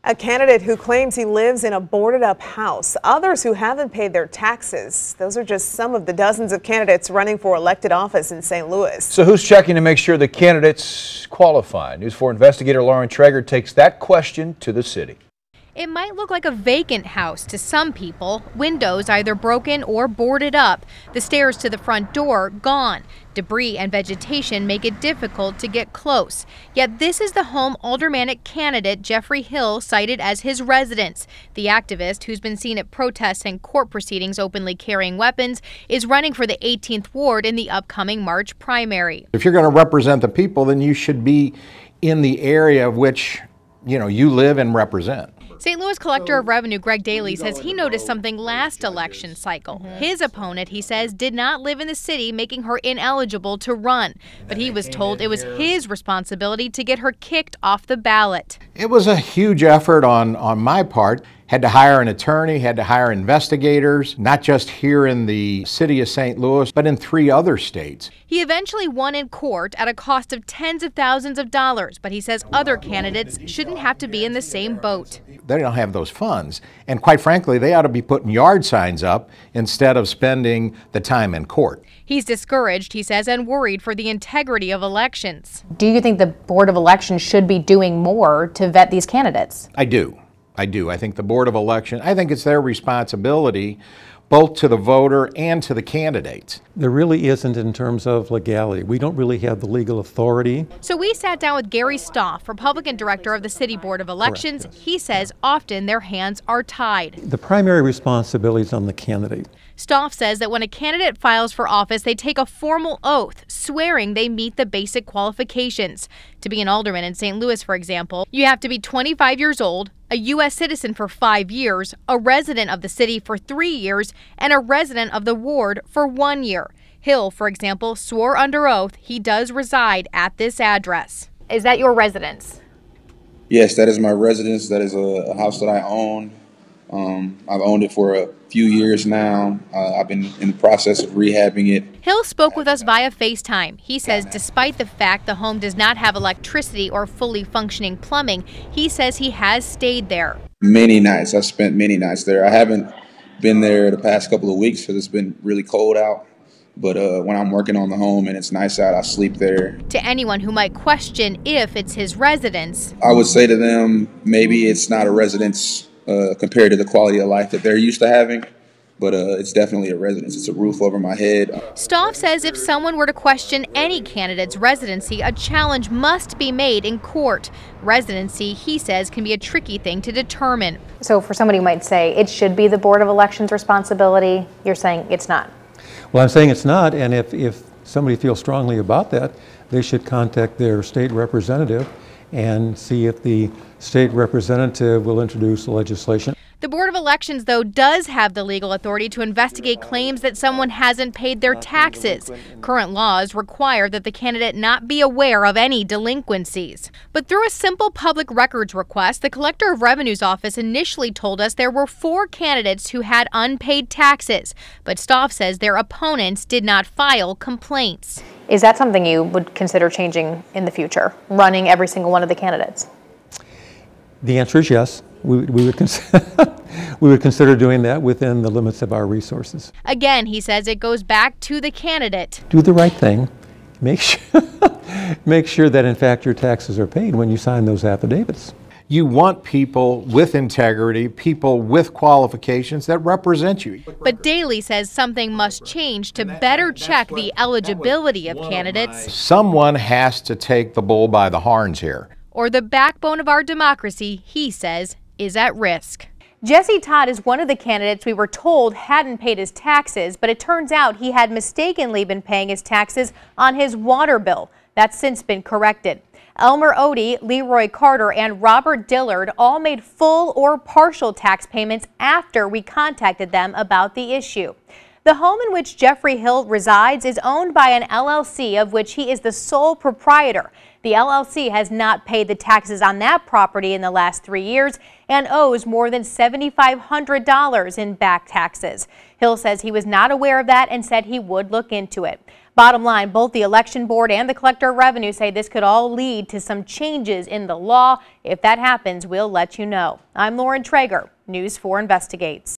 A candidate who claims he lives in a boarded-up house. Others who haven't paid their taxes. Those are just some of the dozens of candidates running for elected office in St. Louis. So who's checking to make sure the candidates qualify? News 4 investigator Lauren Traeger takes that question to the city. It might look like a vacant house to some people. Windows either broken or boarded up. The stairs to the front door gone. Debris and vegetation make it difficult to get close. Yet this is the home aldermanic candidate Jeffrey Hill cited as his residence. The activist, who's been seen at protests and court proceedings openly carrying weapons, is running for the 18th ward in the upcoming March primary. If you're going to represent the people, then you should be in the area of which, you live and represent. St. Louis Collector of Revenue Greg Daly says he noticed something last election cycle. His opponent, he says, did not live in the city, making her ineligible to run. But he was told it was his responsibility to get her kicked off the ballot. It was a huge effort on my part. Had to hire an attorney, had to hire investigators, not just here in the city of St. Louis, but in 3 other states. He eventually won in court at a cost of tens of thousands of dollars, but he says other candidates shouldn't have to be in the same boat. They don't have those funds. And quite frankly, they ought to be putting yard signs up instead of spending the time in court. He's discouraged, he says, and worried for the integrity of elections. Do you think the Board of Elections should be doing more to vet these candidates? I do. I think the Board of Election, I think it's their responsibility both to the voter and to the candidates. There really isn't in terms of legality. We don't really have the legal authority. So we sat down with Gary Stoff, Republican director of the City Board of Elections. Correct. He says often their hands are tied. The primary responsibility is on the candidate. Stoff says that when a candidate files for office, they take a formal oath, swearing they meet the basic qualifications. To be an alderman in St. Louis, for example, you have to be 25 years old, a U.S. citizen for 5 years, a resident of the city for 3 years, and a resident of the ward for 1 year. Hill, for example, swore under oath he does reside at this address. Is that your residence? Yes, that is my residence. That is a house that I own. I've owned it for a few years now. I've been in the process of rehabbing it. Hill spoke with us via FaceTime. He says despite the fact the home does not have electricity or fully functioning plumbing, he says he has stayed there. Many nights. I've spent many nights there. I haven't been there the past couple of weeks because it's been really cold out. But when I'm working on the home and it's nice out, I sleep there. To anyone who might question if it's his residence, I would say to them, maybe it's not a residence compared to the quality of life that they're used to having, but it's definitely a residence. It's a roof over my head. Stoff says if someone were to question any candidate's residency, a challenge must be made in court. Residency, he says, can be a tricky thing to determine. So for somebody who might say it should be the Board of Elections' responsibility, you're saying it's not? Well, I'm saying it's not, and if somebody feels strongly about that, they should contact their state representative and see if the state representative will introduce legislation. The Board of Elections, though, does have the legal authority to investigate claims that someone hasn't paid their taxes. Current laws require that the candidate not be aware of any delinquencies. But through a simple public records request, the Collector of Revenue's office initially told us there were 4 candidates who had unpaid taxes. But Stoff says their opponents did not file complaints. Is that something you would consider changing in the future, running every single one of the candidates? The answer is yes. We would consider doing that within the limits of our resources. Again, he says it goes back to the candidate. Do the right thing. Make sure that, in fact, your taxes are paid when you sign those affidavits. You want people with integrity, people with qualifications that represent you. But Daly says something must change to better check the eligibility of candidates. Someone has to take the bull by the horns here. Or the backbone of our democracy, he says, is at risk. Jesse Todd is one of the candidates we were told hadn't paid his taxes, but it turns out he had mistakenly been paying his taxes on his water bill. That's since been corrected. Elmer Odie, Leroy Carter, and Robert Dillard all made full or partial tax payments after we contacted them about the issue. The home in which Jeffrey Hill resides is owned by an LLC of which he is the sole proprietor. The LLC has not paid the taxes on that property in the last 3 years and owes more than $7,500 in back taxes. Hill says he was not aware of that and said he would look into it. Bottom line, both the Election Board and the Collector of Revenue say this could all lead to some changes in the law. If that happens, we'll let you know. I'm Lauren Traeger, News 4 Investigates.